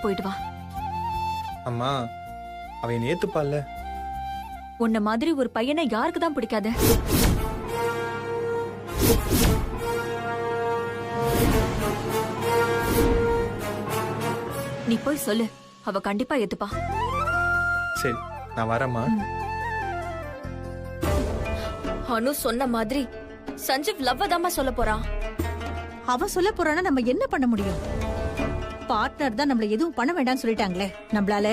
போயிட்டு வா. அம்மா அவன் ஏத்துப்பால. உன்ன மாதிரி ஒரு பையனை யாருக்கு தான் பிடிக்காது? நீ போய் சொல்லு, அவ கண்டிப்பா ஏத்துப்பா. சரி நான் வரேம்மா. அனு சொன்ன மாதிரி சஞ்சீவ் லவ்வ தாமா சொல்ல போறான். அவ சொல்ல போறானா நம்ம என்ன பண்ண முடியும்? பார்ட்னர் தான் நம்மள எதுவும் பண்ண வேண்டாம்னு சொல்லிட்டாங்களே. நம்மளால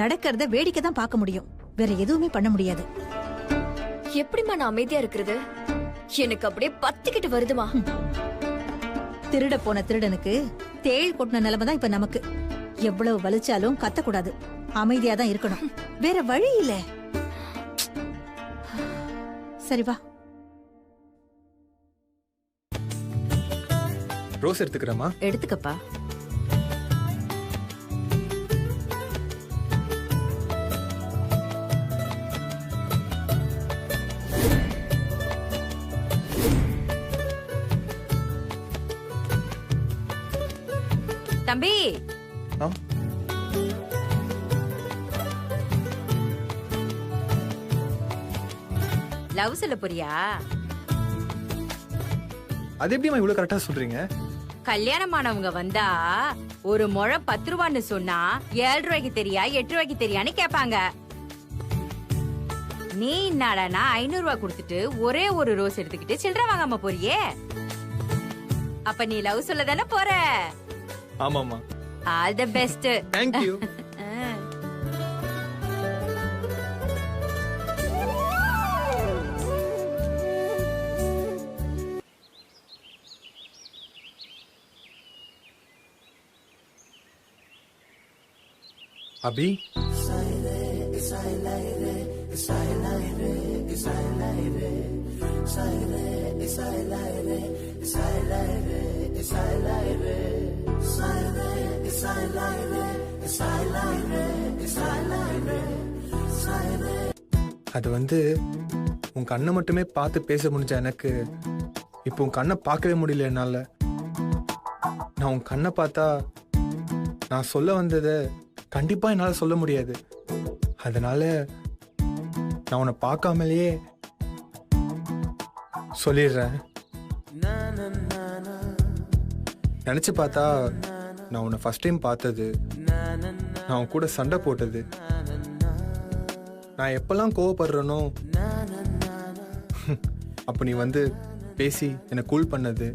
நடக்கிறத வேடிக்கை தான் பார்க்க முடியும், வேற எதுவுமே பண்ண முடியாது. எப்படிமா நான் அமைதியா இருக்கிறது? எனக்கு அப்படியே பத்திக்கிட்டு வருதுமா. திருட போன திருடனுக்கு தேள் கொட்டின நிலைமை தான் இப்ப நமக்கு. எவ்வளவு வலிச்சாலும் கத்தக்கூடாது, அமைதியா தான் இருக்கணும், வேற வழி இல்ல. சரி வா. ரோஸ் எடுத்துக்கிறேம்மா. எடுத்துக்கப்பா. தம்பி, லவ் சொல்ல போறியா? அது எப்படிமா இவ்வளவு கரெக்டா சொல்றீங்க? கல்யாணமானவங்க வந்தா ஒரு முழம் 10 ரூபான்னு சொன்னா 7 ரூபாய்க்கு தெரியா 8 ரூபாய்க்கு தெரியான்னு கேப்பாங்க. நீ என்னடா 500 ரூபாய் கொடுத்துட்டு ஒரே ஒரு ரோஸ் எடுத்துக்கிட்டு சில்லறை வாங்காம போறியே. அப்ப நீ லவ் சொல்ல தானே போற? ஆமாமா. All the best. Thank you. அபி, அது வந்து உன் கண்ணை மட்டுமே பார்த்து பேச முடிஞ்ச எனக்கு இப்போ உன் கண்ணை பார்க்கவே முடியல என்னால. நான் உன் கண்ணை பார்த்தா நான் சொல்ல வந்ததை கண்டிப்பா என்னால சொல்ல முடியாது. அதனால நான் உன்னை பார்க்காமலேயே சொல்லிடுறேன். நினைச்சு பார்த்தா நான் உன்னை ஃபர்ஸ்ட் டைம் பார்த்தது, நான் உன் கூட சண்டை போட்டது, நான் எப்பெல்லாம் கோவப்படுறேனோ அப்ப நீ வந்து பேசி என்னை கூல் பண்ணது,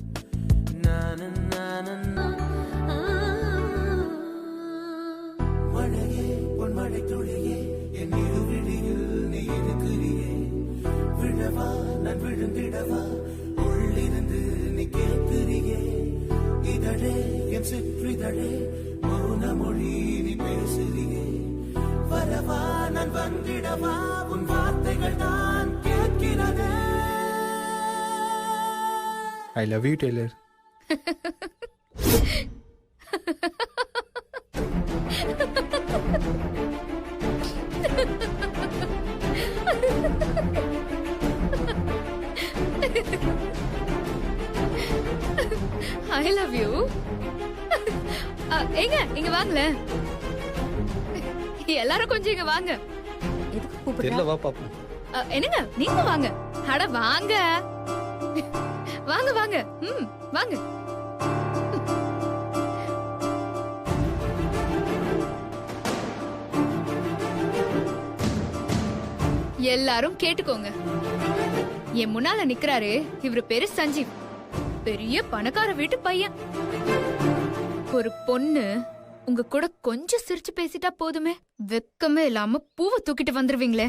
I love you, Taylor. I love you. ஏங்க இங்க வாங்கல. எல்லாரும் கொஞ்சம் இங்க வாங்க. எதுக்கு கூப்பிடுற? தெரியல, வா பாப்போம். என்னங்க நீங்க வாங்க. அட வாங்க வாங்க வாங்க. வாங்க. எல்லாரும் கேட்டுக்கோங்க. என் முன்னால நிக்கிறாரு, இவரு பேரு சஞ்சீவ். பெரிய பணக்கார வீட்டு பையன். ஒரு பொண்ணு உங்க கூட கொஞ்சம் சிரிச்சு பேசிட்டா போதுமே, வெக்கமே இல்லாம பூவை தூக்கிட்டு வந்துருவீங்களே.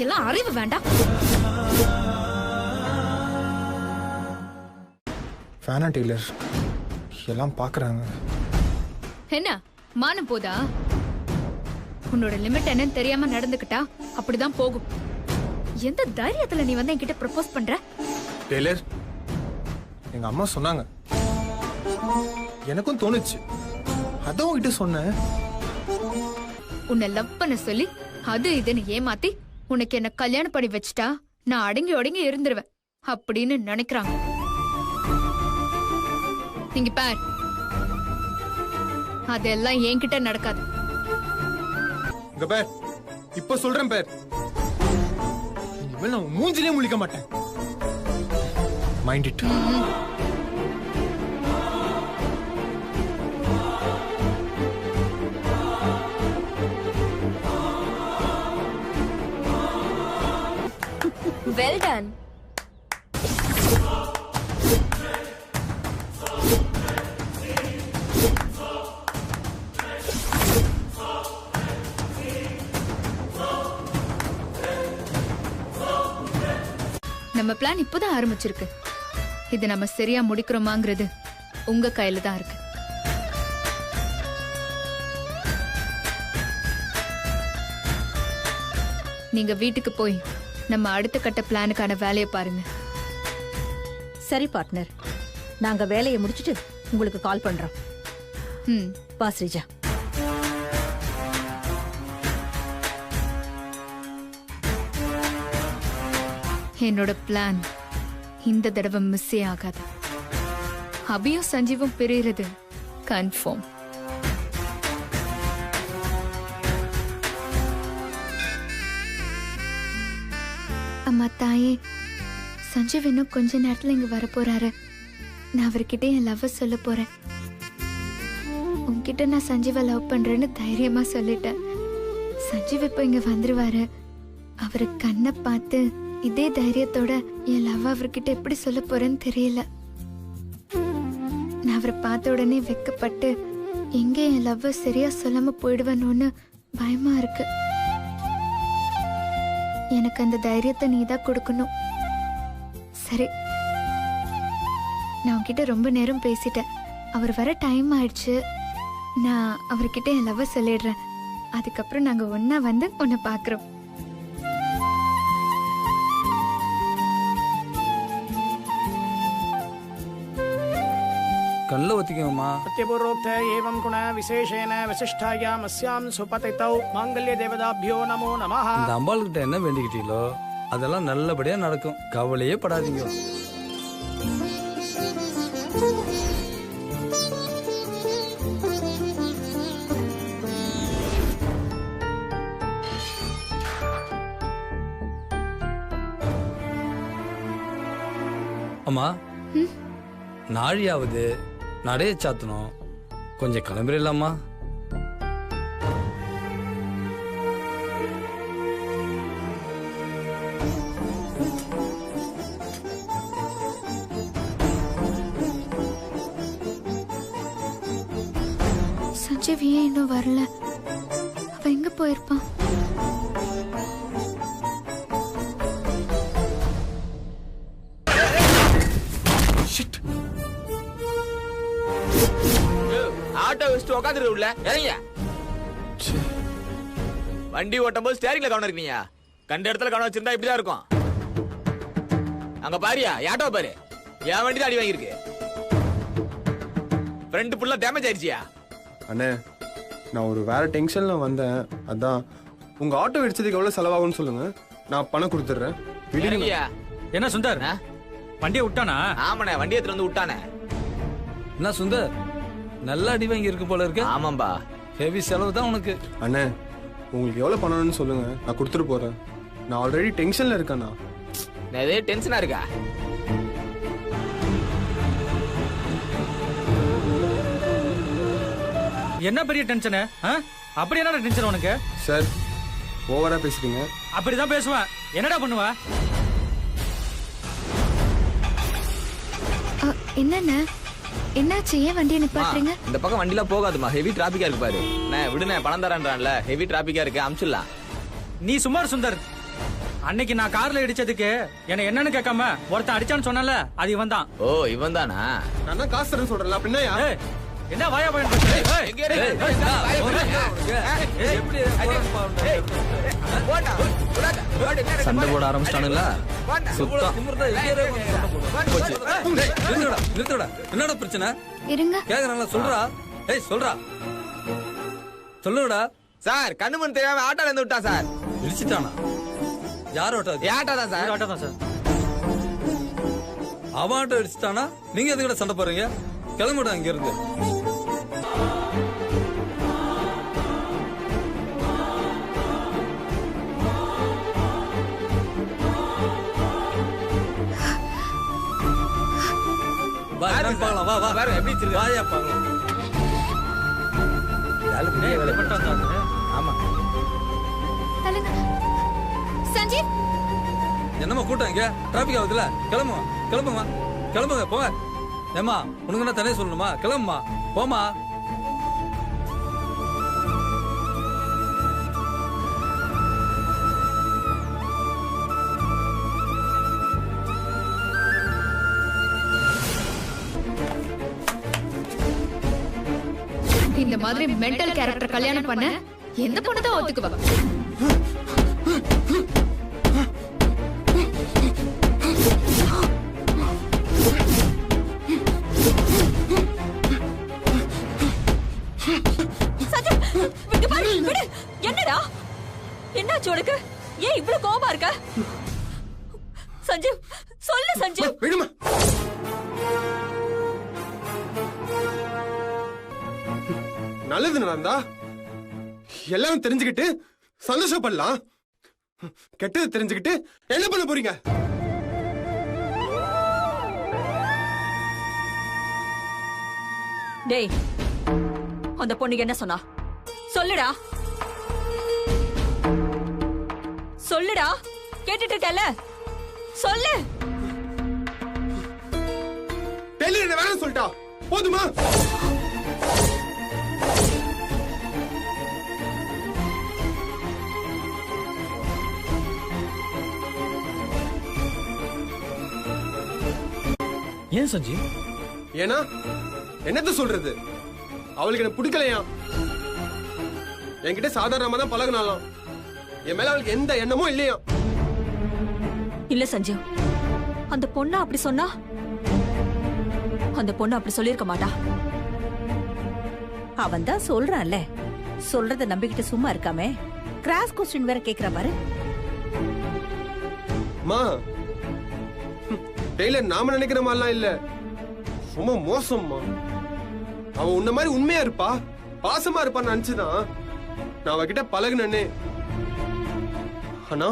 உனக்கெல்லாம் அறிவு வேண்டாம். ஃபேனா டெய்லர் எல்லாம் பாக்குறாங்க. என்ன மானம் போதா? உன்னோட லிமிட் என்னன்னு தெரியாம நடந்துக்கிட்டா அப்படிதான் போகும். எந்த தைரியத்துல நீ வந்து என்கிட்ட ப்ரப்போஸ் பண்ற? டெய்லர், எங்க அம்மா சொன்னாங்க, எனக்கும் தோணுச்சு, அதான் உங்ககிட்ட சொன்னேன். உன்னை லவ் பண்ண சொல்லி அது இதுன்னு ஏமாத்தி உனக்கு என்ன கல்யாணம் பண்ணி வச்சுட்டா நான் அடங்கி ஒடங்கி இருந்துருவேன் அப்படின்னு நினைக்கிறாங்க. நீங்க பார், அதெல்லாம் என்கிட்ட நடக்காது. இங்க பேர், இப்ப சொல்றேன் பேர், இனிமேல் நான் மூஞ்சிலே முழிக்க மாட்டேன். Mind it. Well done. நம்ம பிளான் இப்பதான் ஆரம்பிச்சிருக்கு. இது நம்ம சரியா முடிக்கிறோமாங்கிறது உங்க கையில தான் இருக்கு. நீங்க வீட்டுக்கு போய் நம்ம அடுத்த கட்ட பிளானுக்கான வேலையை பாருங்க. சரி பார்ட்னர், நாங்க வேலையை முடிச்சிட்டு உங்களுக்கு கால் பண்றோம். வா ஸ்ரீஜா. என்னோட பிளான் இந்த தடவை மிஸ்ஸே ஆகாது. அபியும் சஞ்சீவும் பிரிகிறது கன்ஃபார்ம். அம்மா தாயே, சஞ்சீவ் இன்னும் கொஞ்ச நேரத்துல இங்க வர போறாரு. நான் அவர்கிட்ட என் லவ் சொல்ல போறேன். உன்கிட்ட நான் சஞ்சீவை லவ் பண்றேன்னு தைரியமா சொல்லிட்டேன். சஞ்சீவ் இப்ப இங்க வந்துருவாரு. அவரு கண்ணை பார்த்து இதே தைரியத்தோட என் லவ் அவர்கிட்ட எப்படி சொல்ல போறேன்னு தெரியல. நான் அவரை பார்த்த உடனே வெக்கப்பட்டு எங்க என் லவ் சரியா சொல்லாம போயிடுவேன்னு பயமா இருக்கு. எனக்கு அந்த தைரியத்தை நீதான் கொடுக்கணும். சரி, நான் உன்கிட்ட ரொம்ப நேரம் பேசிட்டேன். அவர் வர டைம் ஆயிடுச்சு. நான் அவர்கிட்ட என் லவ் சொல்லிடுறேன். அதுக்கப்புறம் நாங்க ஒன்னா வந்து உன்னை பாக்குறோம். கண்ணில் ஒத்திக்கோமா. प्रत्यपूर्वोक्त एवं गुण विशेषेण वसिष्ठायाम् अस्यां सुपतितौ मांगल्य देवताभ्यो नमो नमः. இந்த அம்பாள்கிட்ட என்ன வேண்டிக்கிட்டீங்களோ அதெல்லாம் நல்லபடியா நடக்கும். கவலையே படாதீங்க. அம்மா, நாழியாவது நடைய சாத்தணும். கொஞ்சம் கிளம்பிடலாமா? சஞ்சீவ் ஏன் இன்னும் வரல? அவ எங்க போயிருப்பான்? ஆட்டோ வச்சுட்டு உட்காந்துரு உள்ள இறங்க. வண்டி ஓட்டும் போது ஸ்டேரிங்ல கவனம் இருக்கீங்க. கண்ட இடத்துல கவனம் வச்சிருந்தா இப்படிதான் இருக்கும். அங்க பாரியா, ஆட்டோ பாரு, என் வண்டி தான் அடி வாங்கியிருக்கு. ஃப்ரண்ட் ஃபுல்லா டேமேஜ் ஆயிடுச்சியா? அண்ணே, நான் ஒரு வேற டென்ஷன்ல வந்தேன். அதான் உங்க ஆட்டோ இடிச்சதுக்கு எவ்வளவு செலவாகும்னு சொல்லுங்க, நான் பணம் கொடுத்துட்றேன். விடுங்கயா. என்ன சுந்தர், வண்டியை விட்டானா? ஆமாண்ணே, வண்டி எடுத்து வந்து விட்டானே. என்ன சுந்தர், நல்லா அடி வாங்கி இருக்கு போல இருக்கு. ஆமாம்பா, ஹெவி செலவு தான் உனக்கு. அண்ணே, உங்களுக்கு எவ்வளவு பண்ணணும்னு சொல்லுங்க, நான் கொடுத்துட்டு போறேன். நான் ஆல்ரெடி டென்ஷன்ல இருக்கேண்ணா. நிறைய டென்ஷனா இருக்கா? என்ன பெரிய டென்ஷனு? அப்படி என்னடா டென்ஷன் உனக்கு? சார், ஓவரா பேசுறீங்க. அப்படிதான் பேசுவேன். என்னடா பண்ணுவ? என்னண்ணே, என்னாச்சு? ஏன் வண்டியை நிப்பாட்டுறீங்க? இந்த பக்கம் வண்டிலாம் போகாதுமா, ஹெவி டிராபிக்கா இருக்கு பாரு. விடுனே, பணம் தரேன்றான்ல, ஹெவி டிராபிக்கா இருக்கு, அமிச்சிடலாம். நீ சுமார் சுந்தர், அன்னைக்கு நான் கார்ல இடிச்சதுக்கு என்ன என்னன்னு கேட்காம ஒருத்தன் அடிச்சான்னு சொன்னல அது இவன் தான். ஓ இவன் தானா? நான் தான் காசு தரேன்னு சொல்றேன் அப்படின்னா ஏய், என்ன வாயா பையன் சண்டை போட ஆரம்பிச்சிட்டானுங்களா? சுத்தம். நிறுத்தோட என்னடா பிரச்சனை? இருங்க. கேக்குறாங்களா? சொல்றா. ஏய் சொல்றா. சொல்லுடா. சார் கண்ணு மண் தெரியாம ஆட்டோல இருந்து விட்டான் சார். இடிச்சிட்டானா? யார் ஓட்டாது? ஆட்டோ தான் சார். ஆட்டோ தான் சார். அவன் ஆட்டோ இடிச்சிட்டானா? நீங்க எதுக்கு சண்டை போடுறீங்க? கிளம்பிடா இங்க இருந்து. வா வா வா எப்படி வாயா பாக்கலாம். ஆமா தள்ளுங்க. சஞ்சீவ் என்னம்மா கூட்டம் இங்க டிராபிக் ஆகுதுல? கிளம்புமா கிளம்புமா கிளம்புங்க போங்க. ஏமா உனக்கு என்ன தனியா சொல்லணுமா? கிளம்புமா போமா. இந்த மாதிரி மென்டல் கேரக்டர் கல்யாணம் பண்ண எந்த பொண்ணு தான் ஒத்துக்குவா? என்னடா என்னாச்சு உனக்கு? ஏன் இவ்வளவு கோபமா இருக்க? சஞ்சீவ் சொல்லு சஞ்சீவ். விடுமா. நல்லது நடந்தா எல்லாரும் தெரிஞ்சுக்கிட்டு சந்தோஷப்படலாம். கெட்டது தெரிஞ்சுக்கிட்டு என்ன பண்ண போறீங்க? டேய் அந்த பொண்ணுக்கு என்ன சொன்னா? சொல்லுடா சொல்லுடா. கேட்டுட்டு இருக்கல சொல்லு. டெய்லர் என்ன வேணும் சொல்லிட்டா போதுமா? ஏன் சஞ்சீவ்? ஏன்னா என்னத்த சொல்றது, அவளுக்கு என்ன பிடிக்கலையா? என்கிட்ட சாதாரணமா தான் பழகினாலாம். என் மேல அவளுக்கு எந்த எண்ணமும் இல்லையா? இல்ல சஞ்சீவ், அந்த பொண்ணு அப்படி சொன்னா அந்த பொண்ணு அப்படி சொல்லிருக்க மாட்டா. அவன் தான் சொல்றான்ல, சொல்றத நம்பிக்கிட்டு சும்மா இருக்காமே. கிராஸ் கொஸ்டின் வேற கேக்குற பாரு. மா டெய்லர் நாம நினைக்கிற மாதிரிலாம் இல்ல, ரொம்ப மோசம்மா. அவன் உன்ன மாதிரி உண்மையா இருப்பா, பாசமா இருப்பான்னு நினைச்சுதான் நான் அவகிட்ட பழகுனே. ஆனா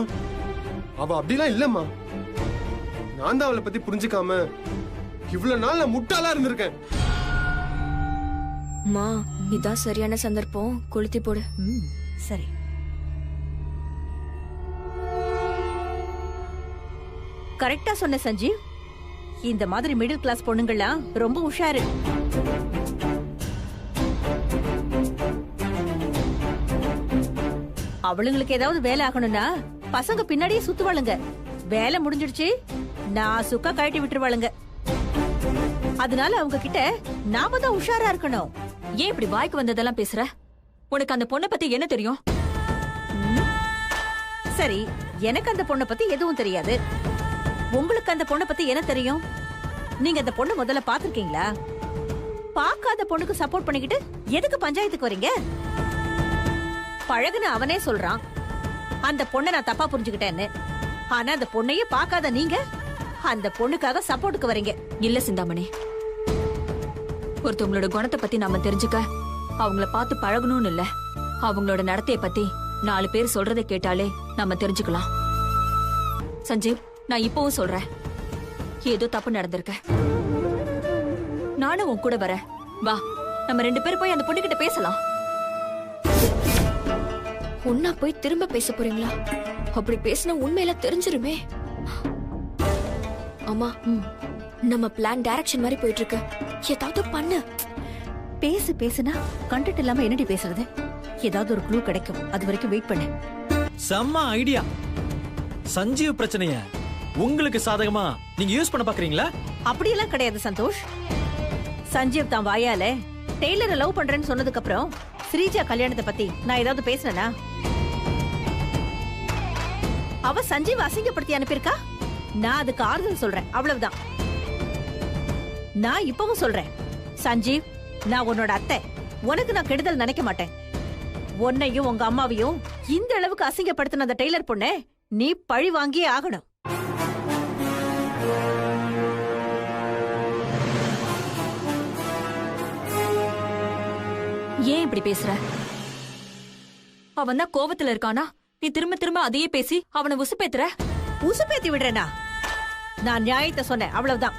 அவ அப்படிலாம் இல்லம்மா. நான் தான் அவளை பத்தி புரிஞ்சுக்காம இவ்வளவு நாள் நான் முட்டாளா இருந்திருக்கேன். மா இதான் சரியான சந்தர்ப்பம், கொளுத்தி போடு. சரி. கரெக்டா சொன்ன சஞ்சீவ். இந்த மாதிரி மிடில் கிளாஸ் பொண்ணுங்கள்லாம் ரொம்ப உஷாரு. அவளுங்களுக்கு ஏதாவது வேலை ஆகணும்னா பசங்க பின்னாடியே சுத்துவாளுங்க. வேலை முடிஞ்சிடுச்சு நான் சுக்கா கழட்டி விட்டுருவாளுங்க. அதனால அவங்க கிட்ட நாம தான் உஷாரா இருக்கணும். ஏன் இப்படி வாய்க்கு வந்ததெல்லாம் பேசுற? உனக்கு அந்த பொண்ணை பத்தி என்ன தெரியும்? சரி, எனக்கு அந்த பொண்ணை பத்தி எதுவும் தெரியாது. உங்களுக்கு அந்த பொண்ணை பத்தி என்ன தெரியும்? நீங்க அந்த பொண்ணு முதல்ல பாத்திருக்கீங்களா? பாக்காத பொண்ணுக்கு சப்போர்ட் பண்ணிக்கிட்டு எதுக்கு பஞ்சாயத்துக்கு வரீங்க? பழகுன அவனே சொல்றான் அந்த பொண்ணை நான் தப்பா புரிஞ்சுக்கிட்டேன்னு. ஆனா அந்த பொண்ணையே பாக்காத நீங்க அந்த பொண்ணுக்காக சப்போர்ட்டுக்கு வரீங்க. இல்ல சிந்தாமணி, ஒருத்தவங்களோட குணத்தை பத்தி நாம தெரிஞ்சுக்க அவங்கள பார்த்து பழகணும்னு இல்ல, அவங்களோட நடத்தைய பத்தி 4 பேர் சொல்றதை கேட்டாலே நாம தெரிஞ்சுக்கலாம். சஞ்சீவ், நான் இப்பவும் சொல்றேன், ஏதோ தப்பு நடந்திருக்க. நானும் உன் கூட வரேன். வா, நம்ம 2 பேரும் போய் அந்த பொண்ணுகிட்ட பேசலாம். ஒன்னா போய் திரும்ப பேச போறீங்களா? அப்படி பேசினா உண்மையில தெரிஞ்சிருமே. அம்மா, நம்ம பிளான் டைரக்ஷன் மாதிரி போயிட்டு இருக்கு. ஏதாவது பண்ணு. பேசுனா கண்டென்ட் இல்லாம என்னடி பேசுறது? ஏதாவது ஒரு க்ளூ கிடைக்கும், அது வரைக்கும் வெயிட் பண்ணு. செம்ம ஐடியா. சஞ்சீவ் பிரச்சனைய உங்களுக்கு சாதகமா நீங்க யூஸ் பண்ண பாக்குறீங்களா? அப்படியெல்லாம் கிடையாது சந்தோஷ். சஞ்சீவ் தான் வாயால டெய்லரை லவ் பண்றேன்னு சொன்னதுக்கு அப்புறம் ஸ்ரீஜா கல்யாணத்தை பத்தி நான் ஏதாவது பேசினேனா? அவ சஞ்சீவ் அசிங்கப்படுத்தி அனுப்பியிருக்கா. நான் அதுக்கு ஆறுதல் சொல்றேன், அவ்வளவுதான். நான் இப்பவும் சொல்றேன், சஞ்சீவ், நான் உன்னோட அத்தை. உனக்கு நான் கெடுதல் நினைக்க மாட்டேன். உன்னையும் உங்க அம்மாவையும் இந்த அளவுக்கு அசிங்கப்படுத்தின அந்த டெய்லர் பொண்ணை நீ பழி வாங்கியே ஆகணும். ஏன் இப்படி பேசுற? அவன் தான் கோவத்துல இருக்கானா? நீ திரும்ப திரும்ப அதையே பேசி அவனை உசுப்பேத்துற. உசுப்பேத்தி விடுறேனா? நான் நியாயத்தை சொன்னேன், அவ்வளவுதான்.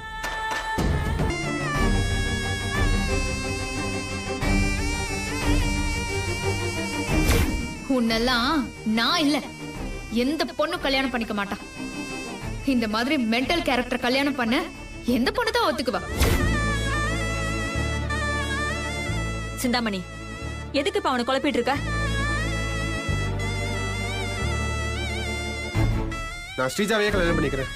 உன்னெல்லாம் நான் இல்ல எந்த பொண்ணு கல்யாணம் பண்ணிக்க மாட்டான். இந்த மாதிரி மென்டல் கேரக்டர் கல்யாணம் பண்ண எந்த பொண்ணு தான் ஒத்துக்குவா? சிந்தாமணி, எதுக்கு இப்ப அவனை குழப்பிட்டு இருக்க? நான் ஸ்ரீஜாவையே கல்யாணம் பண்ணிக்கிறேன்.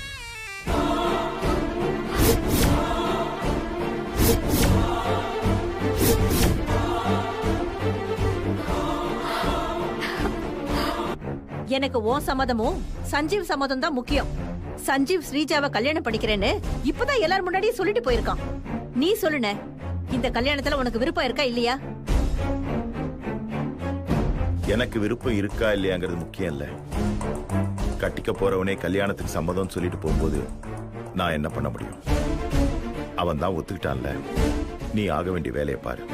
எனக்கு ஓ சம்மதமும் சஞ்சீவ் சம்மதம் தான் முக்கியம். சஞ்சீவ் ஸ்ரீஜாவை கல்யாணம் பண்ணிக்கிறேன்னு இப்பதான் எல்லாரும் முன்னாடியே சொல்லிட்டு போயிருக்கான். நீ சொல்லுன, இந்த கல்யாணத்துல உனக்கு விருப்பம் இருக்கா இல்லையா? எனக்கு விருப்பம் இருக்கா இல்லையாங்கிறது முக்கியம் இல்ல. கட்டிக்க போறவனே கல்யாணத்துக்கு சம்மதம் சொல்லிட்டு போகும்போது நான் என்ன பண்ண முடியும்? அவன் தான் ஒத்துக்கிட்டான்ல. நீ ஆக வேண்டிய வேலையை பாரு.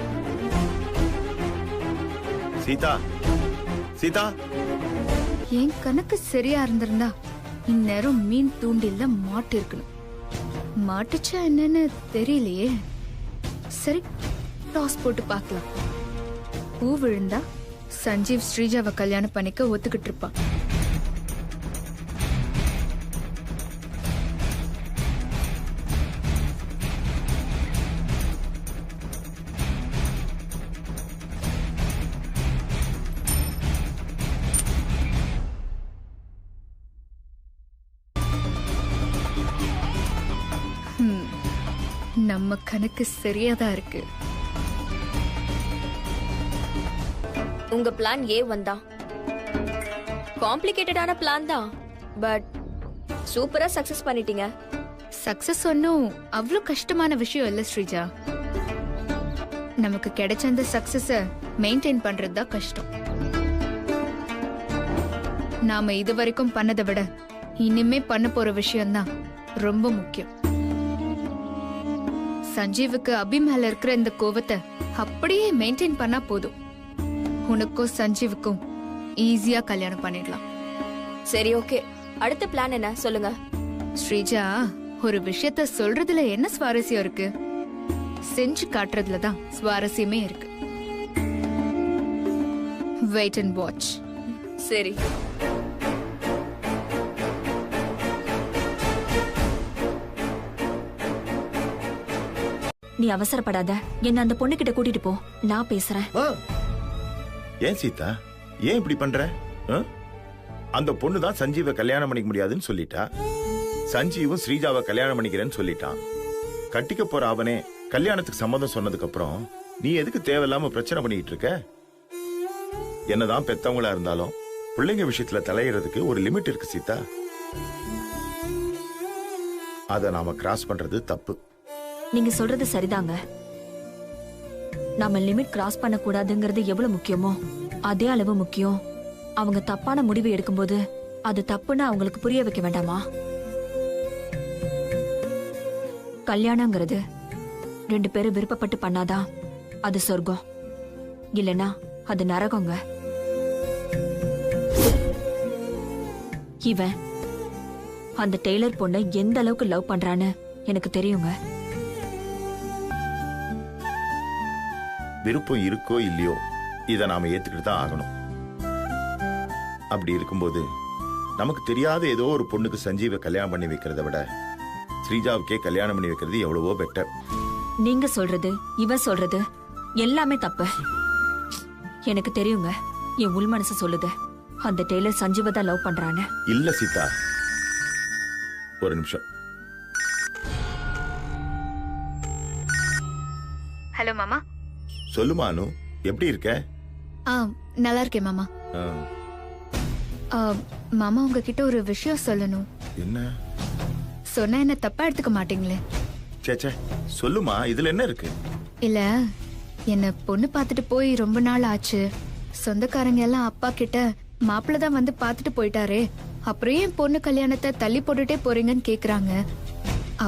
சீதா, சீதா, என் கணக்கு சரியா இருந்திருந்தா இந்நேரம் மீன் தூண்டில மாட்டு இருக்கணும். மாட்டுச்சா என்னன்னு தெரியலையே. சரி, டாஸ் போட்டு பார்க்கலாம். பூ விழுந்தா சஞ்சீவ் ஸ்ரீஜாவை கல்யாணம் பண்ணிக்க ஒத்துக்கிட்டு இருப்பான். நம்ம கணக்கு சரியாதான் இருக்கு. உங்க பிளான் ஏ வந்தா காம்ப்ளிகேட்டடான பிளான் தான், பட் சூப்பரா சக்சஸ் பண்ணிட்டீங்க. சக்சஸ் ஒன்னும் அவ்வளவு கஷ்டமான விஷயம் இல்ல ஸ்ரீஜா. நமக்கு கிடைச்ச அந்த சக்சஸ மெயின்டைன் பண்றதுதான் கஷ்டம். நாம இதுவரைக்கும் பண்ணதை விட இனிமே பண்ண போற விஷயம் தான் ரொம்ப முக்கியம். சஞ்சீவுக்கு அபி மேல இருக்கிற இந்த கோவத்தை அப்படியே மெயின்டைன் பண்ணா போதும். உனக்கும் சஞ்சீவுக்கும் ஈஸியா கல்யாணம் பண்ணிடலாம். சரி, ஓகே. அடுத்த பிளான் என்ன சொல்லுங்க. ஸ்ரீஜா, ஒரு விஷயத்த சொல்றதுல என்ன சுவாரஸ்யம் இருக்கு? செஞ்சு காட்டுறதுல தான் சுவாரஸ்யமே இருக்கு. Wait and watch. சரி. நீ அவசரப்படாத, என்ன அந்த பொண்ணு கிட்ட கூட்டிட்டு போ, நான் பேசுறேன். ஏன் சீதா, ஏன் இப்படி பண்ற? அந்த பொண்ணு தான் சஞ்சீவை கல்யாணம் பண்ணிக்க முடியாதுன்னு சொல்லிட்டா. சஞ்சீவும் ஸ்ரீஜாவை கல்யாணம் பண்ணிக்கிறேன்னு சொல்லிட்டான். கட்டிக்க போற அவனே கல்யாணத்துக்கு சம்மதம் சொன்னதுக்கு அப்புறம் நீ எதுக்கு தேவையில்லாம பிரச்சனை பண்ணிட்டு இருக்க? என்னதான் பெத்தவங்களா இருந்தாலும் பிள்ளைங்க விஷயத்துல தலையிறதுக்கு ஒரு லிமிட் இருக்கு சீதா. அத நாம கிராஸ் பண்றது தப்பு. நீங்க சொல்றது சரிதாங்க. நாம லிமிட் கிராஸ் பண்ண கூடாதுங்கிறது எவ்வளவு முக்கியமோ அதே அளவு முக்கியம் அவங்க தப்பான முடிவு எடுக்கும்போது அது தப்புன்னு அவங்களுக்கு புரிய வைக்க வேண்டாமா? கல்யாணங்கிறது 2 பேரும் விருப்பப்பட்டு பண்ணாதான் அது சொர்க்கம், இல்லனா அது நரகங்க. இவன் அந்த டெய்லர் பொண்ணை எந்த அளவுக்கு லவ் பண்றான்னு எனக்கு தெரியுங்க. விருப்பம் இருக்கோ இல்லையோ இதை நாம ஏத்துக்கிட்டு தான் ஆகணும். அப்படி இருக்கும்போது நமக்கு தெரியாத ஏதோ ஒரு பொண்ணுக்கு சஞ்சீவை கல்யாணம் பண்ணி வைக்கிறத விட ஸ்ரீஜாவுக்கே கல்யாணம் பண்ணி வைக்கிறது எவ்வளவோ பெட்டர். நீங்க சொல்றது, இவன் சொல்றது எல்லாமே தப்பு. எனக்கு தெரியுங்க, என் உள் மனசு சொல்லுது அந்த டெய்லர் சஞ்சீவை தான் லவ் பண்றான்னு. இல்ல சீதா, ஒரு நிமிஷம். ஹலோ மாமா. சொல்லுமா அனு, எப்படி இருக்க? நல்லா இருக்கேன் மாமா. மாமா உங்ககிட்ட ஒரு விஷயம் சொல்லணும். என்ன? சொன்னா என்ன தப்பா எடுத்துக்க மாட்டீங்களே? சேச்சே, சொல்லுமா, இதுல என்ன இருக்கு? இல்ல, என்ன பொண்ணு பார்த்துட்டு போய் ரொம்ப நாள் ஆச்சு. சொந்தக்காரங்க எல்லாம் அப்பா கிட்ட மாப்பிள்ள தான் வந்து பார்த்துட்டு போயிட்டாரே, அப்புறம் ஏன் பொண்ணு கல்யாணத்தை தள்ளி போட்டுட்டே போறீங்கன்னு கேக்குறாங்க.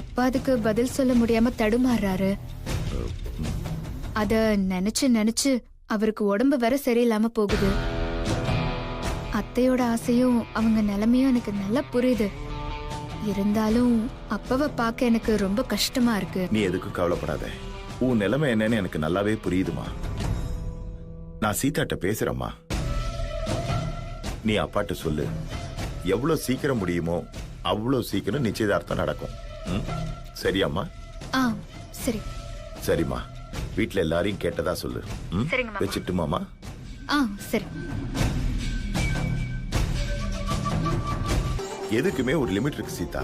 அப்பா அதுக்கு பதில் சொல்ல முடியாம தடுமாறுறாரு. அத நினைச்சு நினைச்சு அவருக்கு உடம்பு வேற சரியில்லாம போகுது. அத்தையோட ஆசையும் அவங்க நிலைமையும் எனக்கு நல்லா புரியுது. இருந்தாலும் அப்பாவை பார்க்க எனக்கு ரொம்ப கஷ்டமா இருக்கு. நீ எதுக்கும் கவலைப்படாத. உன் நிலைமை என்னன்னு எனக்கு நல்லாவே புரியுதுமா. நான் சீதாட்ட பேசுறேம்மா. நீ அப்பாட்ட சொல்லு, எவ்வளவு சீக்கிரம் முடியுமோ அவ்வளவு சீக்கிரம் நிச்சயதார்த்தம் நடக்கும். சரியாம்மா? சரி. சரிம்மா, வீட்டுல எல்லாரையும் கேட்டதா சொல்லு. வச்சுட்டுமாமா? சரி. எதுக்குமே ஒரு லிமிட் இருக்கு சீதா.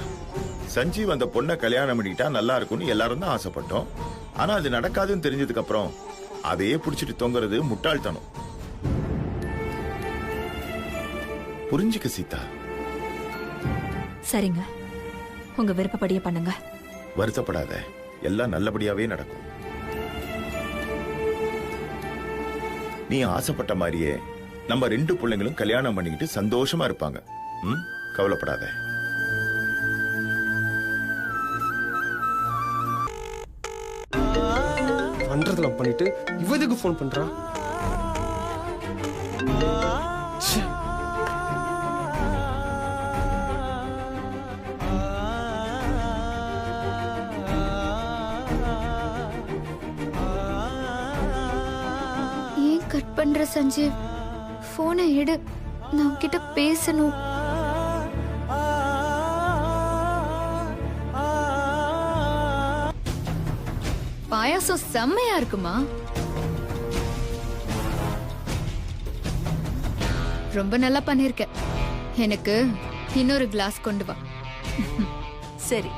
சஞ்சீவ் அந்த பொண்ணை கல்யாணம் பண்ணிக்கிட்டா நல்லா இருக்கும்னு எல்லாரும் தான் ஆசைப்பட்டோம். ஆனா அது நடக்காதுன்னு தெரிஞ்சதுக்கு அப்புறம் அதையே புடிச்சிட்டு தொங்குறது முட்டாள்தனம். புரிஞ்சுக்க சீதா. சரிங்க, உங்க விருப்பப்படியே பண்ணுங்க. வருத்தப்படாத, எல்லாம் நல்லபடியாவே நடக்கும். நீ ஆசைப்பட்ட மாதிரியே நம்ம 2 பிள்ளைங்களும் கல்யாணம் பண்ணிக்கிட்டு சந்தோஷமா இருப்பாங்க. கவலைப்படாத. பண்றதெல்லாம் பண்ணிட்டு இவதுக்கு போன் பண்றா? ஏன் கட் பண்ற சஞ்சீவ்? போனை எடு, நான் உன்கிட்ட பேசணும். பாயாசம் செம்மையா இருக்குமா? ரொம்ப நல்லா பண்ணிருக்க. எனக்கு இன்னொரு கிளாஸ் கொண்டு வா. சரி.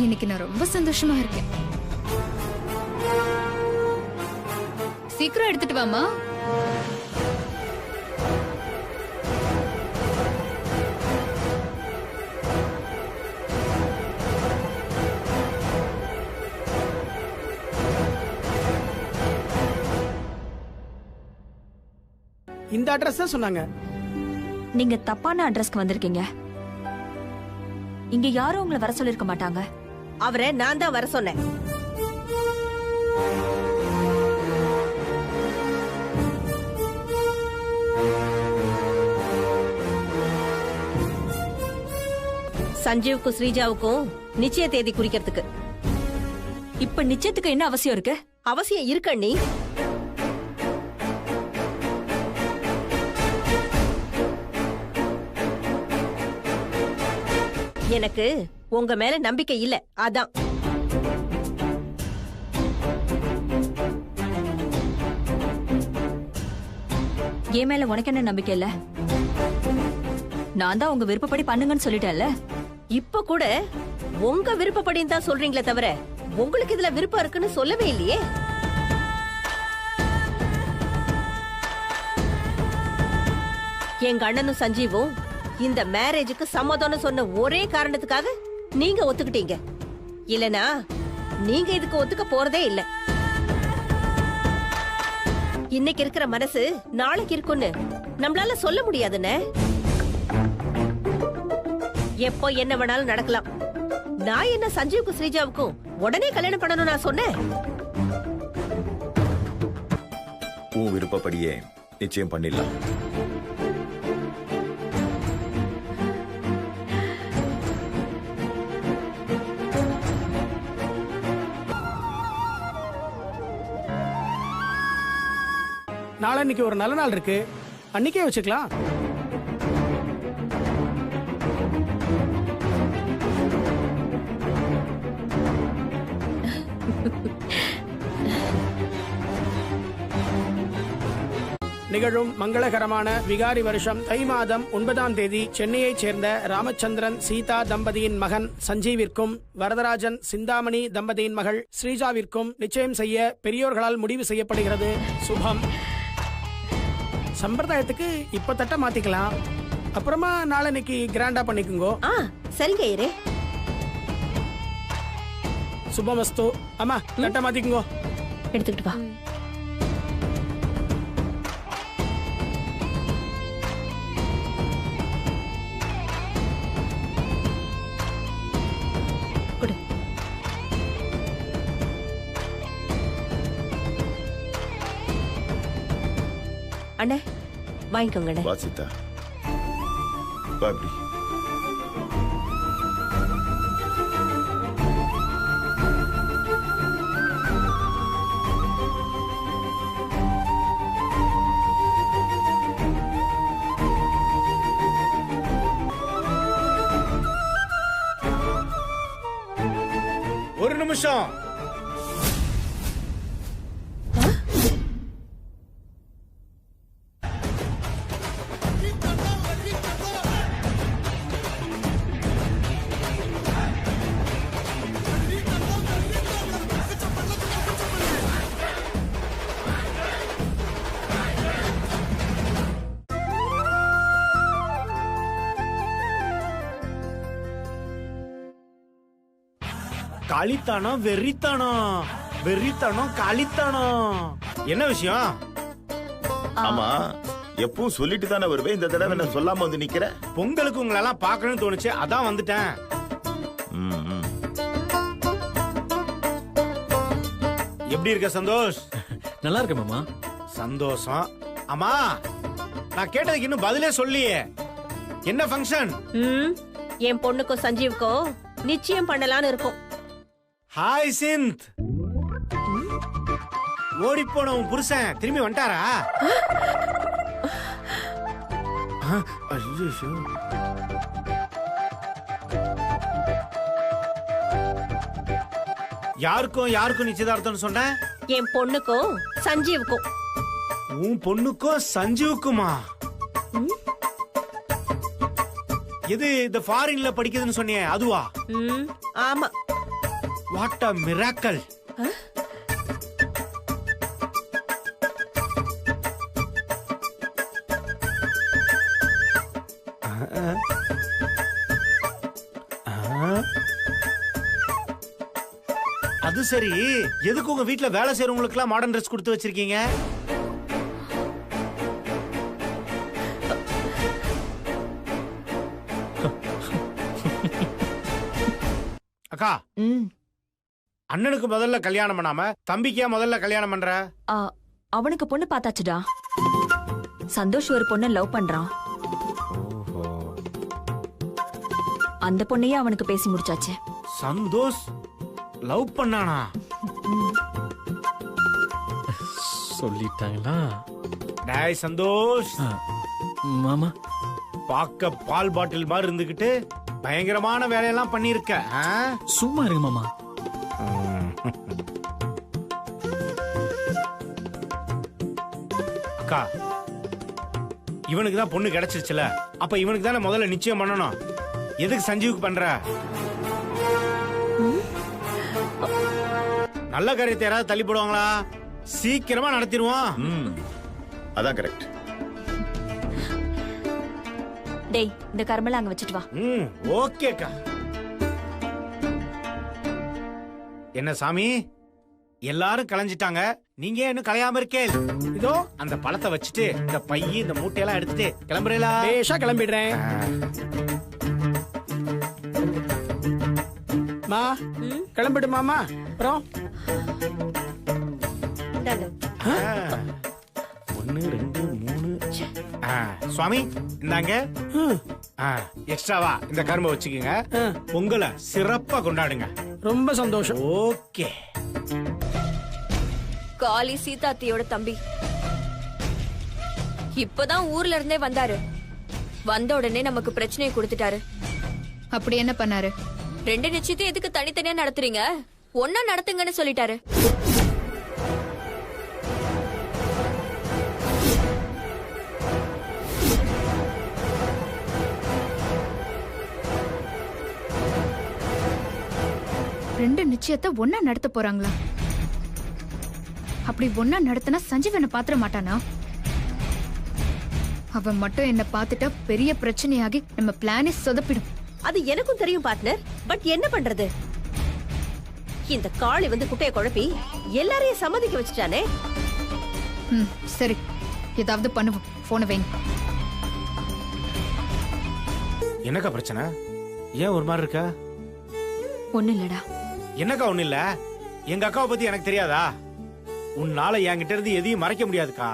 இன்னைக்கு நான் ரொம்ப சந்தோஷமா இருக்கேன். சீக்கிரம் எடுத்துட்டு வாமா. இந்த அட்ரஸ் தான் சொன்னாங்க. நீங்க தப்பான அட்ரஸ்க்கு வந்திருக்கீங்க. இங்க யாரும் உங்களை வர சொல்லிருக்க மாட்டாங்க. அவரை நான் தான் வர சொன்னேன். சஞ்சீவுக்கும் ஸ்ரீஜாவுக்கும் நிச்சய தேதி குறிக்கிறதுக்கு. இப்ப நிச்சயத்துக்கு என்ன அவசியம் இருக்கு? அவசியம் இருக்க நீ. எனக்கு உங்க மேல நம்பிக்கை இல்ல, அதான். என் மேல உனக்கு என்ன நம்பிக்கை இல்ல? நான் தான் உங்க விருப்பப்படி பண்ணுங்கன்னு சொல்லிட்டேன்ல. இப்ப கூட உங்க விருப்பப்படின்னு தான் சொல்றீங்களே தவிர உங்களுக்கு இதுல விருப்பம் இருக்குன்னு சொல்லவே இல்லையே. எங்க அண்ணனும் சஞ்சீவும் இந்த மேரேஜுக்கு சம்மதம்னு சொன்ன ஒரே காரணத்துக்காக நீங்க ஒத்துக்கிட்டீங்க. இல்லனா நீங்க இதுக்கு ஒத்துக்க போறதே இல்ல. இன்னைக்கு இருக்கிற மனசு நாளைக்கு இருக்குன்னு நம்மளால சொல்ல முடியாதுன்னு. எப்போ என்ன வேணாலும் நடக்கலாம். நான் என்ன சஞ்சீவுக்கும் ஸ்ரீஜாவுக்கும் உடனே கல்யாணம் பண்ணணும் நான் சொன்னேன்? உன் விருப்பப்படியே நிச்சயம் பண்ணிடலாம். நாளைக்கு ஒரு நல்ல நாள் இருக்கு, அன்னைக்கே வச்சுக்கலாம். நிகழும் மங்களகரமான விகாரி வருஷம் தை மாதம் 9ஆம் தேதி சென்னையைச் சேர்ந்த ராமச்சந்திரன் சீதா தம்பதியின் மகன் சஞ்சீவிற்கும் வரதராஜன் சிந்தாமணி தம்பதியின் மகள் ஸ்ரீஜாவிற்கும் நிச்சயம் செய்ய பெரியோர்களால் முடிவு செய்யப்படுகிறது. சுபம். சம்பிரதாயத்துக்கு இப்ப தட்ட மாத்திக்கலாம், அப்புறமா நாளைக்கு கிராண்டா பண்ணிக்குங்கோ. சரிங்க ஐயரே. சுபமஸ்து. அம்மா தட்ட மாத்திக்குங்கோ. எடுத்துக்கிட்டு வா. அண்ணே வாங்கிக்கோங்க. வா சீதா, வா இப்படி. ஒரு நிமிஷம். காளித்தானம் வெறித்தானம், வெறித்தானம் காளித்தானம். என்ன விஷயம்? ஆமா, எப்பவும் சொல்லிட்டு தானே வருவேன், இந்த தடவை என்ன சொல்லாம வந்து நிக்கிற? பொங்கலுக்கு உங்களெல்லாம் பார்க்கணும்னு தோணுச்சு, அதான் வந்துட்டேன். எப்படி இருக்க சந்தோஷ்? நல்லா இருக்க மாமா. சந்தோஷம். அம்மா, நான் கேட்டதுக்கு இன்னும் பதிலே சொல்லியே. என்ன ஃபங்க்ஷன்? என் பொண்ணுக்கும் சஞ்சீவுக்கும் நிச்சயம் பண்ணலான்னு இருக்கும். ஹாய் சிந்த். ஓடி போன உன் புருஷன் திரும்பி வந்துட்டாரா? யாருக்கும் நிச்சயதார்த்தம் சொன்ன? என் பொண்ணுக்கும் சஞ்சீவுக்கும். உன் பொண்ணுக்கும் சஞ்சீவுக்குமா? எது இந்த ஃபாரின்ல படிக்குதுன்னு சொன்னியே அதுவா? ஆமா. What a miracle. அது சரி, எதுக்கு உங்க வீட்ல வேலை செய்யறவங்களுக்கு எல்லாம் மாடர்ன் ட்ரெஸ் கொடுத்து வச்சிருக்கீங்க? அக்கா, அண்ணனுக்கு முதல்ல கல்யாணம் பண்ணாம தம்பிக்கே முதல்ல கல்யாணம் பண்ற? அவனுக்கு பொண்ணு பார்த்தாச்சுடா. சந்தோஷ் ஒரு பொண்ணை லவ் பண்றான். அந்த பொண்ணையே அவனுக்கு பேசி முடிச்சாச்சு. சந்தோஷ் லவ் பண்ணானா? சொல்லிட்டாங்களா? டேய் சந்தோஷ் மாமா, பாக்க பால் பாட்டில் மாதிரி இருந்துகிட்டு பயங்கரமான வேலையெல்லாம் பண்ணிருக்க. சும்மா இருங்க மாமா. அக்கா, இவனுக்கு தான் பொண்ணு கிடைச்சிருச்சுல, அப்ப இவனுக்கு தானே முதல்ல நிச்சயம் பண்ணணும். எதுக்கு சஞ்சீவுக்கு பண்ற? நல்ல காரியத்தை யாராவது தள்ளி போடுவாங்களா? சீக்கிரமா நடத்திடுவோம். அதான் கரெக்ட். டேய், இந்த கர்மல அங்க வச்சிட்டு வா. ஓகேக்கா. என்ன சாமி, எல்லாரும் கலைஞ்சிட்டாங்க, நீங்க இன்னும் கலையாம இருக்கே. இதோ அந்த பழத்தை வச்சுட்டு இந்த பைய இந்த மூட்டையெல்லாம் எடுத்துட்டு கிளம்புறீங்களா? பேஷா கிளம்பிடுறேன். மா கிளம்பிடுமாமா? அப்புறம் 1 2 3. சுவாமி இந்தாங்க எக்ஸ்ட்ராவா இந்த கரும்பை வச்சுக்கோங்க. பொங்கலை சிறப்பா கொண்டாடுங்க. ரொம்ப சந்தோஷம். ஓகே. காளி சீதாத்தியோட தம்பி இப்பதான் ஊர்ல இருந்தே வந்தாரு. வந்த உடனே நமக்கு பிரச்சனையை கொடுத்துட்டாரு. அப்படி என்ன பண்ணாரு? 2 நிச்சயத்தை எதுக்கு தனித்தனியா நடத்துறீங்க, ஒன்னா நடத்துங்கன்னு சொல்லிட்டாரு. 2 நிச்சயத்தை ஒன்னா நடத்த போறாங்களா? அப்படி ஒன்னா நடத்தினா சஞ்சீவ் என்ன பாத்திர மாட்டானா? அவன் மட்டும் என்ன பார்த்துட்டா பெரிய பிரச்சனையாகி நம்ம பிளானே சொதப்பிடும். அது எனக்கும் தெரியும் பார்ட்னர். பட் என்ன பண்றது? இந்த காளி வந்து குட்டைய குழப்பி எல்லாரையும் சம்மதிக்க வச்சுட்டானே. சரி, ஏதாவது பண்ணுவோம். போன வைங்க. என்னக்கா பிரச்சனை? ஏன் ஒரு மாதிரி இருக்கா? ஒண்ணு இல்லடா. என்னக்கா ஒண்ணு இல்ல? எங்க அக்காவை பத்தி எனக்கு தெரியாதா? உன்னால என்கிட்ட இருந்து எதையும் மறைக்க முடியாதுக்கா.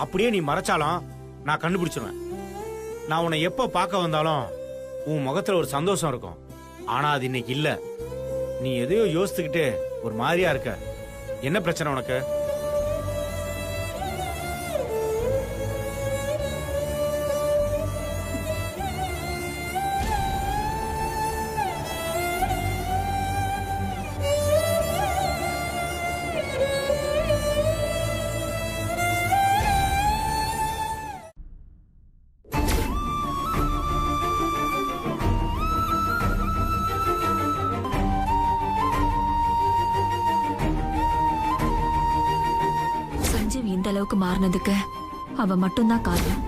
அப்படியே நீ மறைச்சாலும் நான் கண்டுபிடிச்சிருவேன். நான் உன்னை எப்ப பார்க்க வந்தாலும் உன் முகத்துல ஒரு சந்தோஷம் இருக்கும். ஆனா அது இன்னைக்கு இல்ல. நீ எதையோ யோசித்துக்கிட்டு ஒரு மாதிரியா இருக்க. என்ன பிரச்சனை உனக்கு? இந்த அளவுக்கு மாறினதுக்கு அவ மட்டும்தான் காரணம்.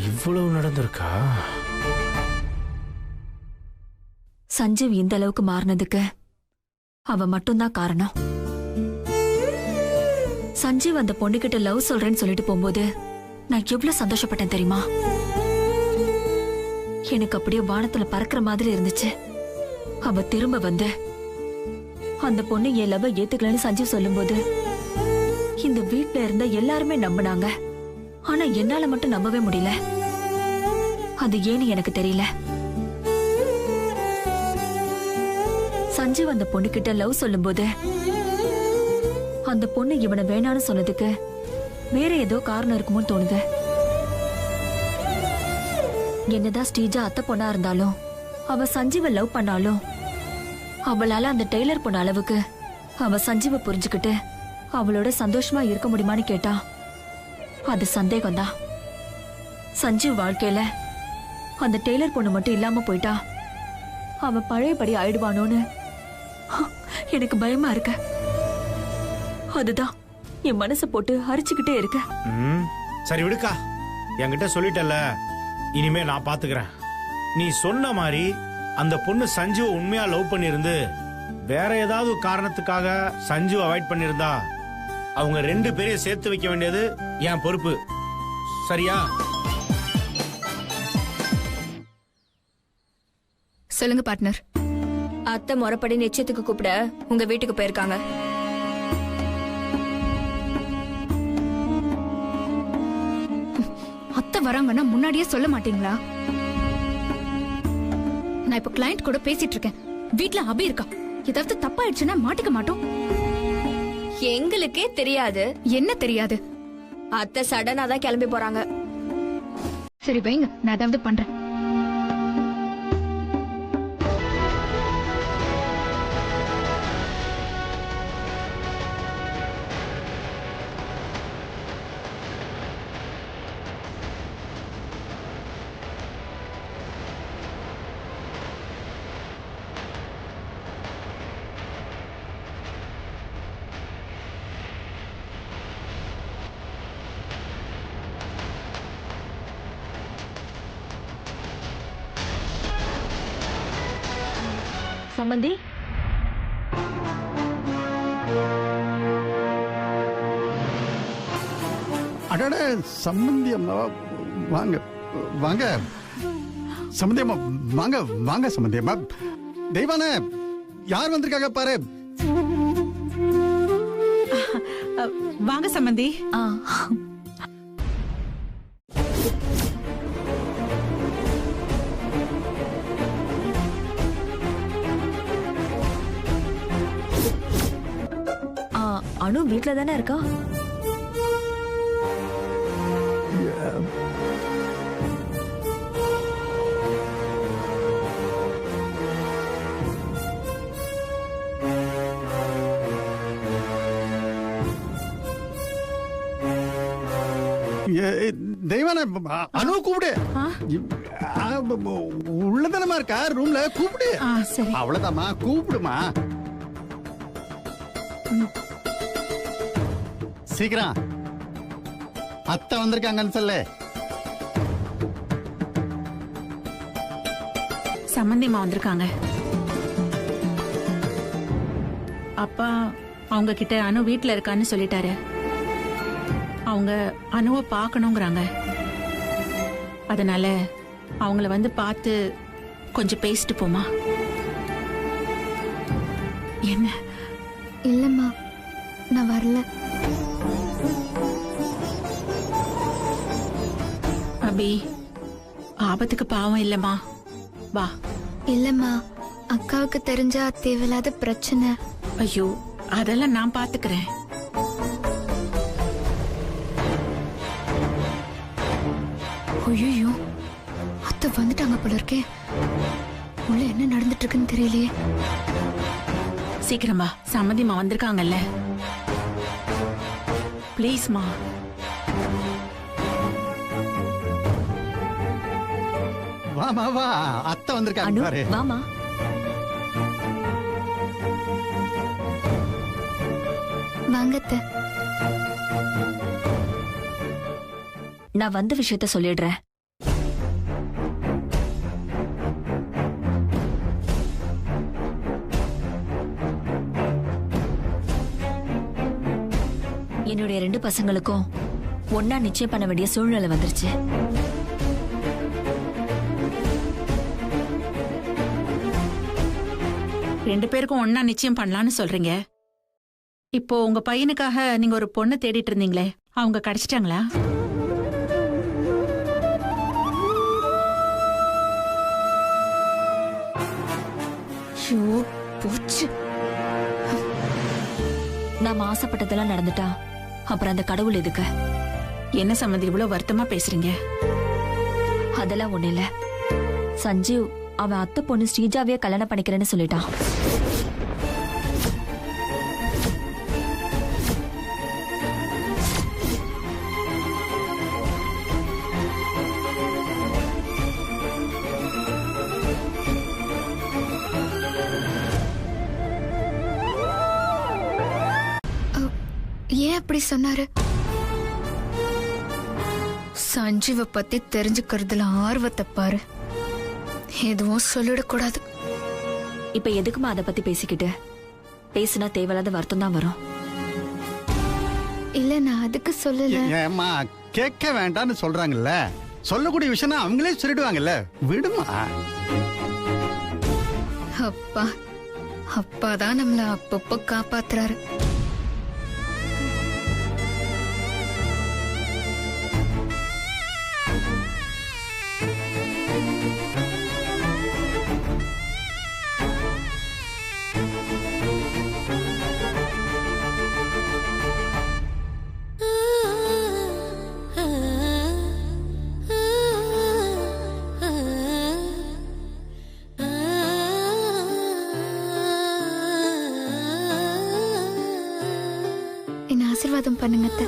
இவ்வளவு நடந்திருக்கா? சஞ்சீவ் இந்த அளவுக்கு மாறினதுக்கு அவ மட்டும்தான் காரணம். சஞ்சீவ் அந்த பொண்ணுகிட்ட லவ் சொல்றேன்னு சொல்லிட்டு போகும்போது நான் எவ்வளவு சந்தோஷப்பட்டேன் தெரியுமா? எனக்கு அப்படியே வானத்துல பறக்கிற மாதிரி இருந்துச்சு. அவ திரும்ப வந்து அந்த பொண்ணு என் லவ் ஏத்துக்கலன்னு சஞ்சீவ் சொல்லும்போது இந்த வீட்ல இருந்த எல்லாருமே நம்பினாங்க. ஆனா என்னால மட்டும் நம்பவே முடியல. அது ஏன்னு எனக்கு தெரியல. சஞ்சீவ் அந்த பொண்ணு கிட்ட லவ் சொல்லும்போது அந்த பொண்ணு இவனை வேணான்னு சொன்னதுக்கு வேற ஏதோ காரணம் இருக்குமோன்னு தோணுது. என்னதான் ஸ்ரீஜா அத்தை பொண்ணா இருந்தாலும் அவ சஞ்சீவ லவ் பண்ணாலும் அவளால அந்த டெய்லர் பொண்ணு அளவுக்கு அவ சஞ்சீவ புரிஞ்சுக்கிட்டு அவளோட சந்தோஷமா இருக்க முடியுமான்னு கேட்டா அது சந்தேகம்தான். சஞ்சீவ் வாழ்க்கையில அந்த டெய்லர் பொண்ணு மட்டும் இல்லாம போயிட்டா அவன் பழையபடி ஆயிடுவானோன்னு எனக்கு பயமா இருக்கு. அதுதான் என் மனசை போட்டு அரிச்சுக்கிட்டே இருக்கு. சரி விடுக்கா, என்கிட்ட சொல்லிட்டல, இனிமே நான் பாத்துக்கிறேன். நீ சொன்ன மாதிரி அந்த பொண்ணு சஞ்சுவை உண்மையா லவ் பண்ணிருந்து வேற ஏதாவது காரணத்துக்காக சஞ்சு அவாய்ட் பண்ணிருந்தா அவங்க 2 பேரையும் சேர்த்து வைக்க வேண்டியது என் பொறுப்பு. சரியா? சொல்லுங்க பார்ட்னர். அத்தை முறைப்படி நிச்சயத்துக்கு கூப்பிட உங்க வீட்டுக்கு போயிருக்காங்க. அத்தை வராங்கன்னா முன்னாடியே சொல்ல மாட்டீங்களா? நான் இப்ப கிளையண்ட் கூட பேசிட்டு இருக்கேன். வீட்ல அபி இருக்கா. ஏதாவது தப்பாயிடுச்சுன்னா மாட்டிக்க மாட்டோம். எங்களுக்கே தெரியாது. என்ன தெரியாது? அத்தை சடனா தான் கிளம்பி போறாங்க. சரி வைங்க, நான் ஏதாவது பண்றேன். சம்பந்தி, அடட சம்பந்தி அம்மா, வாங்க வாங்க சம்பந்தி அம்மா, வாங்க வாங்க சம்பந்தி அம்மா. தெய்வான யார் வந்திருக்காங்க பாரு. வாங்க சம்பந்தி. அனு வீட்ல தானே இருக்கா? தெய்வான அனு கூப்பிடு. உள்ளதானமா இருக்கா ரூம்ல, கூப்பிடு. அவ்வளவுதாம்மா, கூப்பிடுமா. சீக்கிரம் அத்தை வந்திருக்காங்கன்னு சொல்லு. சம்பந்தியமா வந்திருக்காங்க. அப்பா அவங்க கிட்ட அனு வீட்ல இருக்கான்னு சொல்லிட்டாரு. அவங்க அனுவை பார்க்கணுங்கிறாங்க. அதனால அவங்கள வந்து பார்த்து கொஞ்சம் பேசிட்டு போமா. என்ன? இல்லம்மா, நான் வரல. அபி, ஆபத்துக்கு பாவம் இல்லம்மா, வா. இல்லம்மா, அக்காவுக்கு தெரிஞ்சா தேவையில்லாத பிரச்சனை. ஐயோ, அதெல்லாம் நான் பாத்துக்கிறேன். ஐயோ, அத்தை வந்துட்டாங்க போல இருக்கே. உள்ள என்ன நடந்துட்டு இருக்குன்னு தெரியலையே. சீக்கிரமா, சம்மதிமா வந்திருக்காங்கல்ல. ப்ளீஸ்மா. வாமா வா, அத்தை வந்திருக்காங்க பாரு. வாமா. வாங்க அத்தை. நான் வந்த விஷயத்த சொல்லிடுறேன். என்னுடைய 2 பசங்களுக்கும் ஒன்னா நிச்சயம் பண்ண வேண்டிய சூழ்நிலை வந்துருச்சு. ரெண்டு பேருக்கும் ஒன்னா நிச்சயம் பண்ணலான்னு சொல்றீங்க. இப்போ உங்க பையனுக்காக நீங்க ஒரு பொண்ணு தேடிட்டு இருந்தீங்களே, அவங்க கிடைச்சிட்டாங்களா? போச்சு. நாம ஆசைப்பட்டதெல்லாம் நடந்துட்டா அப்புறம் அந்த கடவுள் எதுக்கு? என்ன சம்மந்தி இவ்வளவு வருத்தமா பேசுறீங்க? அதெல்லாம் ஒண்ணு இல்ல. சஞ்சீவ் அவன் அத்தை பொண்ணு ஸ்ரீஜாவையே கல்யாணம் பண்ணிக்கிறேன்னு சொல்லிட்டான். ஏன் அப்படி சொன்னாரு? சஞ்சீவ பத்தி தெரிஞ்சுக்கிறதுல ஆர்வத்தை பாரு. எதுவும் சொல்லிடக்கூடாது. இப்ப எதுக்குமா அதை பத்தி பேசிக்கிட்டு? பேசினா தேவையில்லாத வருத்தம் தான் வரும். இல்ல, நான் அதுக்கு சொல்லல. ஏம்மா, கேட்க வேண்டாம்னு சொல்றாங்கல்ல. சொல்லக்கூடிய விஷயம் அவங்களே சொல்லிடுவாங்கல்ல, விடுமா. அப்பா அப்பாதான் நம்மள அப்பப்போ காப்பாத்துறாரு. ஆசீர்வாதம் பண்ணுங்க அத்தை.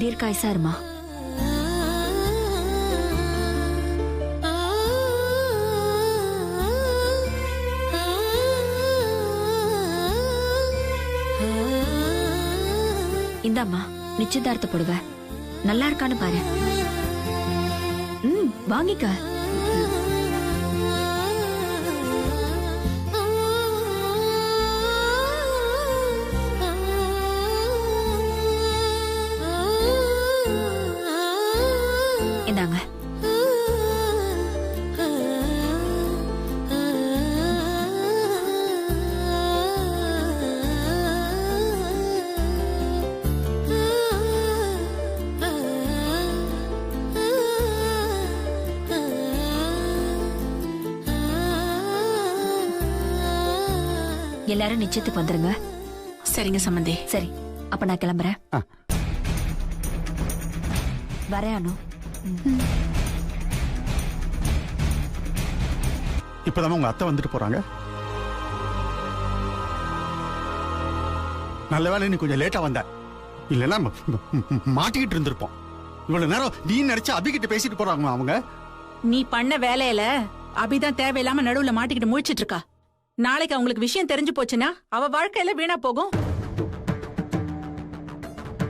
தீர்க்காயுசா இருமா. இந்தாம்மா நிச்சயதார்த்த போடுவ. நல்லா இருக்கான்னு பாரு. வாங்கிக்க. இந்தாங்க. எல்லாரும் நிச்சயத்துக்கு வந்துருங்க. சரிங்க சம்பந்தி. சரி, அப்ப நான் கிளம்புறேன். வரேன் அனு. இப்பதான் உங்க அத்தை வந்துட்டு போறாங்க. நல்ல வேலை நீ கொஞ்சம் லேட்டா வந்த, இல்லைன்னா மாட்டிக்கிட்டு இருந்திருப்போம். இவ்வளவு நேரம் நீ நினைச்சு அபிகிட்ட பேசிட்டு போறாங்க அவங்க. நீ பண்ண வேலையில அபிதான் தேவையில்லாம நடுவுல மாட்டிக்கிட்டு முழிச்சிட்டு இருக்கா. நாளைக்கு அவங்களுக்கு விஷயம் தெரிஞ்சு போச்சுன்னா அவ வாழ்க்கையில வீணா போகும்.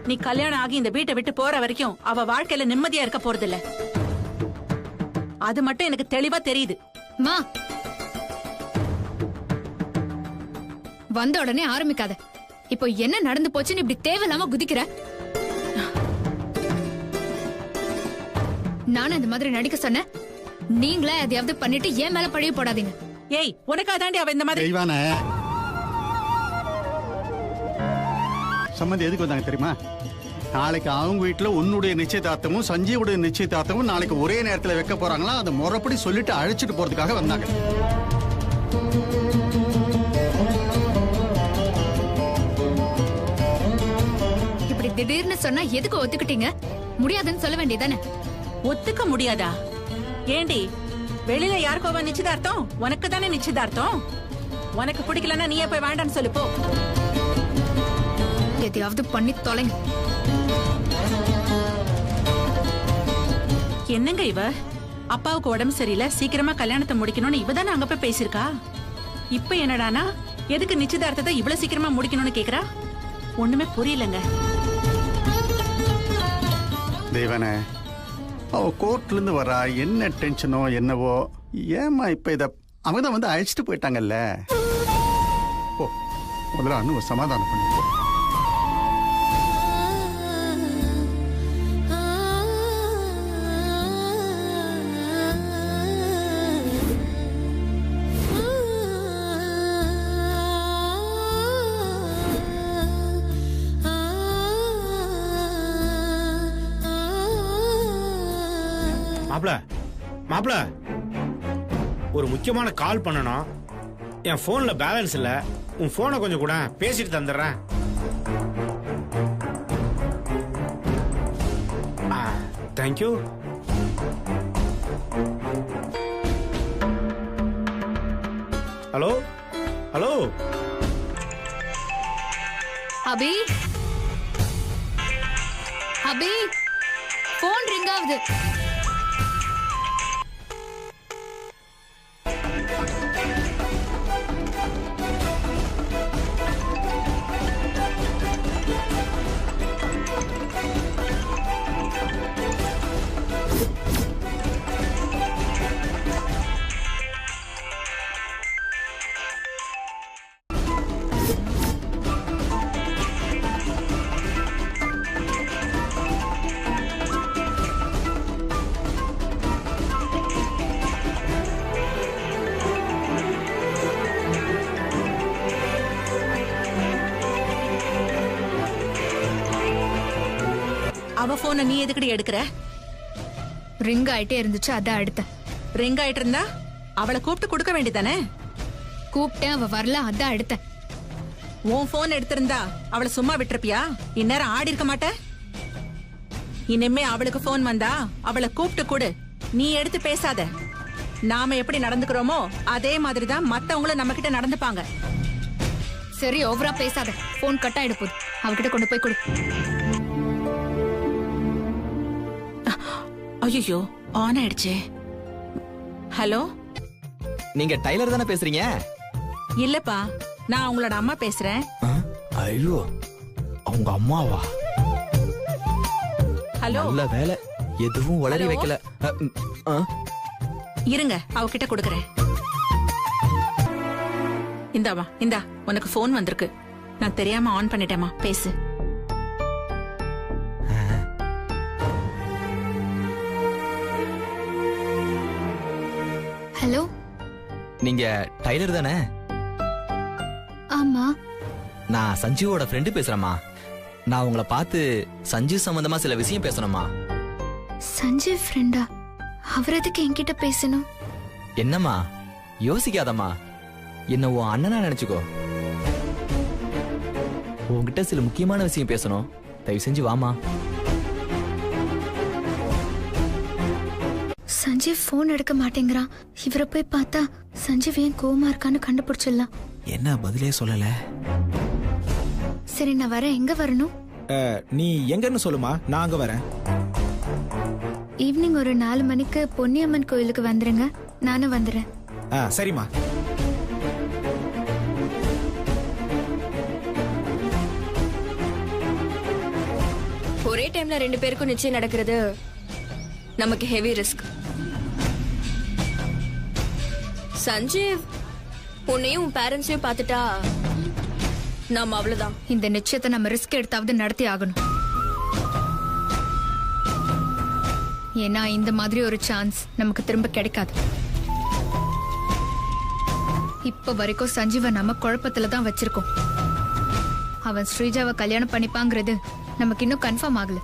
நீ கல்யாணம் ஆகி இந்த வீட்டை விட்டு போற வரைக்கும் அவ வாழ்க்கையில நிம்மதியா இருக்க போறதில்ல. அது மட்டும் எனக்கு தெளிவா தெரியுது. மா, வந்த உடனே ஆரம்பிக்காத. இப்போ என்ன நடந்து போச்சுன்னு இப்படி தேவையில்லாம குதிக்கிற? நானும் இந்த மாதிரி நடிக்க சொன்னேன். நீங்களே எதையாவது பண்ணிட்டு ஏன் மேல பழிய போடாதீங்க. ஏய், உனக்கா தாண்டி அவ இந்த மாதிரி தெய்வான சம்பந்தி எதுக்கு வந்தாங்க தெரியுமா? நாளைக்கு அவங்க வீட்டுல உன்னுடைய நிச்சயதார்த்தமும் சஞ்சீவுடைய நிச்சயதார்த்தமும் நாளைக்கு ஒரே நேரத்துல வைக்க போறாங்களா, அதை முறைப்படி சொல்லிட்டு அழைச்சிட்டு போறதுக்காக வந்தாங்க. இப்படி திடீர்னு சொன்னா எதுக்கு ஒத்துக்கிட்டீங்க? முடியாதுன்னு சொல்ல வேண்டியதானே? ஒத்துக்க முடியாதா? ஏண்டி, வெளியில யாருக்கோவா நிச்சயதார்த்தம்? உனக்கு தானே நிச்சயதார்த்தம். உனக்கு பிடிக்கலன்னா நீயே போய் வேண்டான்னு சொல்லு போ. எதையாவது பண்ணி தொலைங்க. என்னங்க இவ? அப்பாவுக்கு உடம்பு சரியில்லை, சீக்கிரமா கல்யாணத்தை முடிக்கணும்னு இவ தானே அங்க போய் பேசிருக்கா. இப்ப என்னடானா எதுக்கு நிச்சயதார்த்தத்தை இவ்வளவு சீக்கிரமா முடிக்கணும்னு கேக்குறா? ஒண்ணுமே புரியலங்க. தெய்வானே, அவ கோர்ட்ல இருந்து வரா, என்ன டென்ஷனோ என்னவோ. ஏமா இப்ப இத அவங்க தான் வந்து அழைச்சிட்டு போயிட்டாங்கல்ல. ஓ, முதல்ல அண்ணு சமாதானம் பண்ணி. மாப்ள, ஒரு முக்கியமான கால் பண்ணணும். என் போன்ல பேலன்ஸ் இல்ல. உன் போனை கொஞ்சம் கூட பேசிட்டு தந்துடுறேன். தேங்க்யூ. ஹலோ ஹலோ அபி, அபி, போன் ரிங் ஆகுது. அவ போனை நீ எதுக்கடி எடுக்கிற? ரிங் ஆயிட்டே இருந்துச்சு, அதான் எடுத்தேன். ரிங் ஆயிட்டு இருந்தா அவளை கூப்பிட்டு கொடுக்க வேண்டியதானே? கூப்பிட்டேன், அவ வரல, அதான் எடுத்தேன். உன் போன் எடுத்திருந்தா அவளை சும்மா விட்டுருப்பியா? இந்நேரம் ஆடி இருக்க மாட்ட. இனிமே அவளுக்கு போன் வந்தா அவளை கூப்பிட்டு கொடு. நீ எடுத்து பேசாத. நாம எப்படி நடந்துக்கிறோமோ அதே மாதிரிதான் மத்தவங்களும் நம்ம கிட்ட நடந்துப்பாங்க. சரி, ஓவரா பேசாத. போன் கட் ஆயிடு போகுது. அவகிட்ட கொண்டு போய் கொடு. ஐயோ, ஆன் ஆயிடுச்சே. ஹலோ, நீங்க டைலர் தானே பேசுறீங்க? இல்லப்பா, நான் உங்களோட அம்மா பேசுறேன். ஐயோ, அவங்க அம்மாவா? ஹலோ, நல்ல வேலை, எதுவும் வளரி வைக்கல. இருங்க, அவகிட்ட கொடுக்கறேன். இந்தாமா, இந்தா, உனக்கு போன் வந்திருக்கு. நான் தெரியாம ஆன் பண்ணிட்டேமா, பேசு. ஹலோ, நீங்க டைலர் தானே? ஆமா. நான் சஞ்சீவோட ஃப்ரெண்டு பேசுறேம்மா. நான் உங்களை பார்த்து சஞ்சீவ் சம்பந்தமா சில விஷயம் பேசணுமா. சஞ்சீவ் ஃப்ரெண்டா? அவர் எதுக்கு என்கிட்ட பேசணும்? என்னம்மா யோசிக்காதம்மா, என்ன உன் அண்ணனா நினைச்சுக்கோ. உங்ககிட்ட சில முக்கியமான விஷயம் பேசணும். தயவு செஞ்சு வாமா. சஞ்சீவ் போன் எடுக்க மாட்டேங்கிறான். இவரை போய் பார்த்தா சஞ்சீவ் ஏன் கோவமா இருக்கான்னு கண்டுபிடிச்சிடலாம். என்ன பதிலே சொல்லல? சரி நான் வரேன். எங்க வரணும்? நீ எங்கன்னு சொல்லுமா, நான் அங்க வரேன். ஈவினிங் ஒரு 4 மணிக்கு பொன்னியம்மன் கோயிலுக்கு வந்துருங்க. நானும் வந்துடுறேன். சரிம்மா. ஒரே டைம்ல 2 பேருக்கும் நிச்சயம் நடக்கிறது நமக்கு ஹெவி ரிஸ்க். சஞ்சீவ் உன்னையும் உன் பேரண்ட்ஸையும் பார்த்துட்டா நாம அவ்வளவுதான். இந்த நிச்சயத்தை நம்ம ரிஸ்க் எடுத்தாவது நடத்தி ஆகணும். ஏன்னா இந்த மாதிரி ஒரு சான்ஸ் நமக்கு திரும்ப கிடைக்காது. இப்ப வரைக்கும் சஞ்சீவ நம்ம குழப்பத்துல தான் வச்சிருக்கோம். அவன் ஸ்ரீஜாவை கல்யாணம் பண்ணிப்பாங்கிறது நமக்கு இன்னும் கன்ஃபார்ம் ஆகல.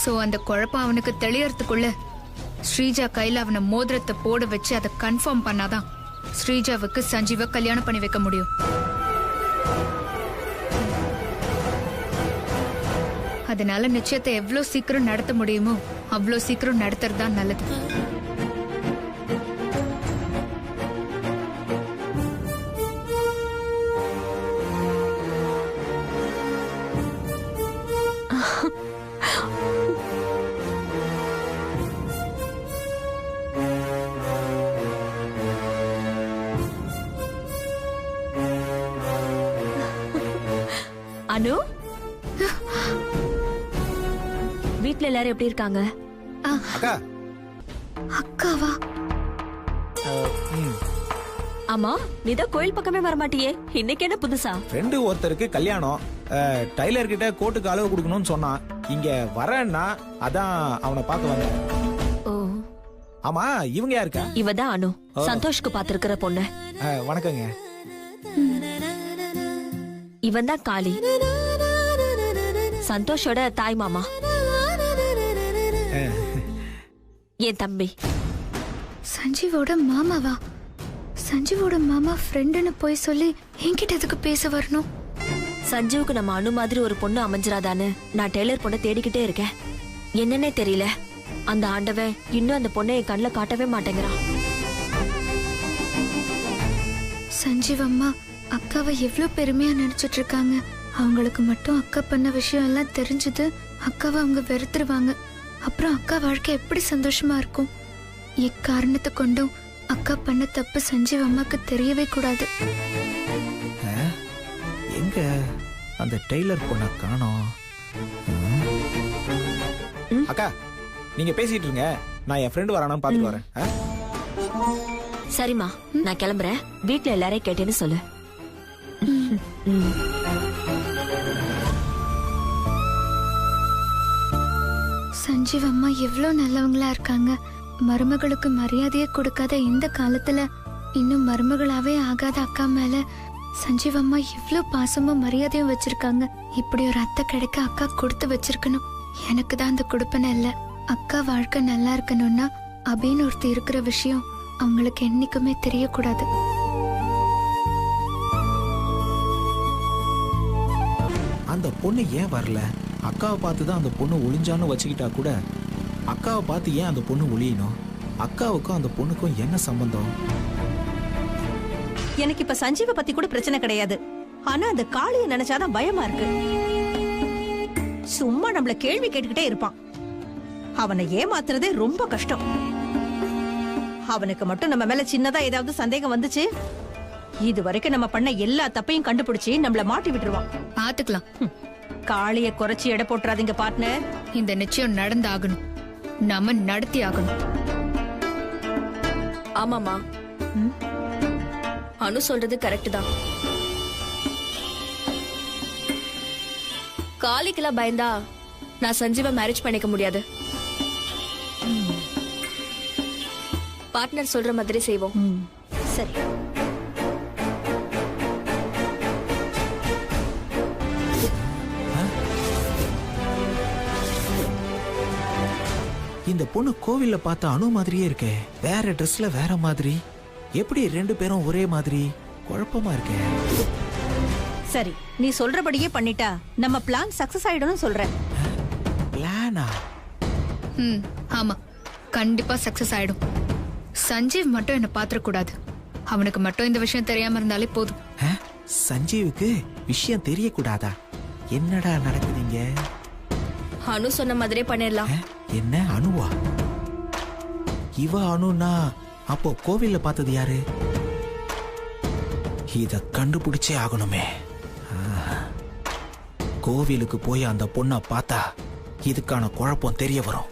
சோ அந்த குழப்பம் அவனுக்கு தெளியறதுக்குள்ள ஸ்ரீஜா கையில அவனை மோதிரத்தை போட வச்சு அதை கன்ஃபார்ம் பண்ணாதான் ஸ்ரீஜாவுக்கு சஞ்சீவ கல்யாணம் பண்ணி வைக்க முடியும். அதனால நிச்சயத்தை எவ்வளவு சீக்கிரம் நடத்த முடியுமோ அவ்வளவு சீக்கிரம் நடத்துறது தான் நல்லது. அனு, வீட்ல எல்லாரும் எப்படி இருக்காங்க? அக்கா. அக்காவா? ஆமா, நீதான் கோயில் பக்கமே வர மாட்டியே, இன்னைக்கு என்ன புதுசா? ஃப்ரெண்டு ஒருத்தருக்கு கல்யாணம், டைலர் கிட்ட கோட்டுக்கு அளவு கொடுக்கணும்னு சொன்னான். இங்க வரேன்னா அதான் அவனை பார்க்க வந்தேன். ஓ, ஆமா, இவங்க யாருக்கா? இவதான் அனு, சந்தோஷ்க்கு பாத்திருக்கிற பொண்ணு. வணக்கங்க. இவன் தான் காளி, சந்தோஷோட தாய் மாமா. என் தம்பி. சஞ்சீவோட மாமாவா? சஞ்சீவோட மாமா ஃப்ரெண்டுன்னு போய் சொல்லி என்கிட்ட எதுக்கு பேச வரணும்? சஞ்சீவுக்கு நம்ம அனு மாதிரி ஒரு பொண்ணு அமைஞ்சிராதான்னு நான் டெய்லர் பொண்ணை தேடிக்கிட்டே இருக்கேன். என்னன்னே தெரியல, அந்த ஆண்டவன் இன்னும் அந்த பொண்ணை என் கண்ணில் காட்டவே மாட்டேங்கிறான். சஞ்சீவ் அம்மா அக்காவை எவ்வளவு பெருமையா நினைச்சிட்டு இருக்காங்க. அவங்களுக்கு மட்டும் அக்கா பண்ண விஷயம் எல்லாம் தெரிஞ்சது அக்காவை அவங்க வெறுத்துருவாங்க. அப்புறம் அக்கா வாழ்க்கை எப்படி சந்தோஷமா இருக்கும்? எக்காரணத்தை கொண்டும் அக்கா பண்ண தப்பு சஞ்சீவ் அம்மாக்கு தெரியவே கூடாது. எங்க அந்த டெய்லர் பொண்ண காணோம்? அக்கா, நீங்க பேசிட்டு இருங்க, நான் என் ஃப்ரெண்ட் வரானான்னு பாத்துட்டு வரேன். சரிம்மா, நான் கிளம்புறேன். வீட்ல எல்லாரையும் கேட்டேன்னு சொல்லு. சஞ்சீவ் அம்மா எவ்வளவு நல்லவங்களா இருக்காங்க. மருமகளுக்கு மரியாதையே கொடுக்காத இந்த காலத்துல இன்னும் மருமகளாவே ஆகாத அக்கா மேல சஞ்சீவ் அம்மா எவ்வளவு பாசமும் மரியாதையும் வச்சிருக்காங்க. இப்படி ஒரு அத்தை கிடைக்க அக்கா கொடுத்து வச்சிருக்கணும். எனக்கு தான் அந்த கொடுப்பன இல்ல. அக்கா வாழ்க்கை நல்லா இருக்கணும்னா அப்படின்னு ஒருத்தர் இருக்கிற விஷயம் அவங்களுக்கு என்னைக்குமே தெரியக்கூடாது. அந்த பொண்ணு ஏன் வரல? அக்காவை பார்த்துதான் அந்த பொண்ணு ஒளிஞ்சான்னு வச்சுக்கிட்டா கூட அக்காவை பார்த்து ஏன் அந்த பொண்ணு ஒளியணும்? அக்காவுக்கும் அந்த பொண்ணுக்கும் என்ன சம்பந்தம்? எனக்கு இப்ப சஞ்சீவ பத்தி கூட பிரச்சனை கிடையாது. ஆனா அந்த காளிய நினைச்சாதான் பயமா இருக்கு. சும்மா நம்மள கேள்வி கேட்டுக்கிட்டே இருப்பான். அவனை ஏமாத்துறதே ரொம்ப கஷ்டம். அவனுக்கு மட்டும் நம்ம மேல சின்னதா ஏதாவது சந்தேகம் வந்துச்சு, இது வரைக்கும் நம்ம பண்ண எல்லா தப்பையும் கண்டுபிடிச்சு நம்மள மாட்டி விட்டுருவான். பாத்துக்கலாம். காளிய குறைச்சி எடை போட்டுறாதீங்க பார்ட்னர். இந்த நிச்சயம் நடந்தாகணும், நாம நடத்தி ஆகணும். ஆமாமா, அனு சொல்றது கரெக்ட் தான். காளிக்கெல்லாம் பயந்தா நான் சஞ்சீவ மேரேஜ் பண்ணிக்க முடியாது. பார்ட்னர் சொல்ற மாதிரி செய்வோம். சரி. இந்த பொண்ணு கோவில்ல பார்த்த அணு மாதிரியே இருக்கே, வேற ட்ரெஸ்ல வேற மாதிரி. எப்படி 2 பேரும் ஒரே மாதிரி? குழப்பமா இருக்கே. சரி, நீ சொல்றபடியே பண்ணிட்டா நம்ம பிளான் சக்சஸ் ஆயிடும்னு சொல்றேன். பிளானா? ஆமா, கண்டிப்பா சக்சஸ் ஆயிடும். சஞ்சீவ் மட்டும் என்ன பாத்திரக்கூடாது. அவனுக்கு மட்டும் இந்த விஷயம் தெரியாம இருந்தாலே போதும். சஞ்சீவுக்கு விஷயம் தெரியக்கூடாதா? என்னடா நடக்குதுங்க? அனு சொன்ன மாதிரியே பண்ணிடலாம். என்ன அனுவா? இவ அனுனா அப்போ கோவில்ல பார்த்தது யாரு? இத கண்டுபிடிச்சே ஆகணுமே. கோவிலுக்கு போய் அந்த பொண்ணை பார்த்தா இதுக்கான குழப்பம் தெரிய வரும்.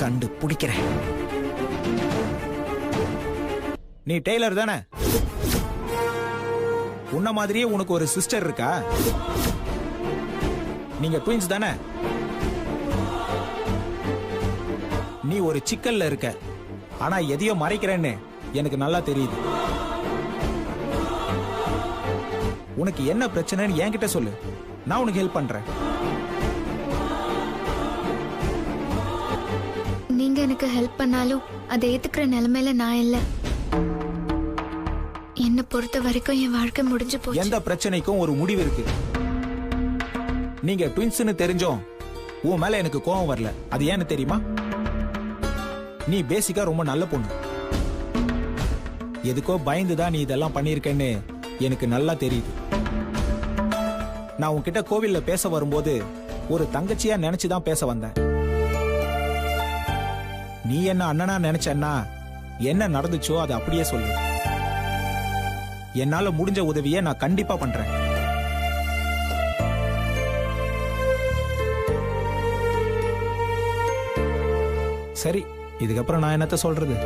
கண்டுபிடிக்கிறேன். நீ டெய்லர் தானே? உன்ன மாதிரியே உனக்கு ஒரு சிஸ்டர் இருக்கா? நீங்க ட்வின்ஸ் தானே? நீ ஒரு சிக்கல்ல இருக்க, ஆனா எதையோ மறைக்கிறேன்னு எனக்கு நல்லா தெரியுது. உனக்கு என்ன பிரச்சனைன்னு என்கிட்ட சொல்லு, நான் உனக்கு ஹெல்ப் பண்றேன். நீங்க எனக்கு ஹெல்ப் பண்ணாலும் அதை ஏத்துக்கிற நிலைமையில நான் இல்ல. என்ன பொறுத்த வரைக்கும் என் வாழ்க்கை முடிஞ்சு போச்சு. எந்த பிரச்சனைக்கும் ஒரு முடிவு இருக்கு. நீங்க ட்வின்ஸ்னு தெரிஞ்சோம் உன் மேல எனக்கு கோபம் வரல. அது ஏன்னு தெரியுமா? நீ பேசிக்கா ரொம்ப நல்ல பொண்ணு. எதுக்கோ பயந்துதான் நீ இதெல்லாம் பண்ணிருக்கேன்னு எனக்கு நல்லா தெரியுது. நான் உன்கிட்ட கோவில்ல பேச வரும்போது ஒரு தங்கச்சியா நினைச்சுதான் பேச வந்தேன். நீ என்ன அண்ணனா நினைச்சன்னா என்ன நடந்துச்சோ அதை அப்படியே சொல்லு. என்னால முடிஞ்ச உதவியை நான் கண்டிப்பா பண்றேன். சரி, இதுக்கப்புறம் நான் என்னத்த சொல்றது?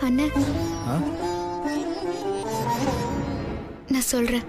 அண்ணா, நான் சொல்றேன்.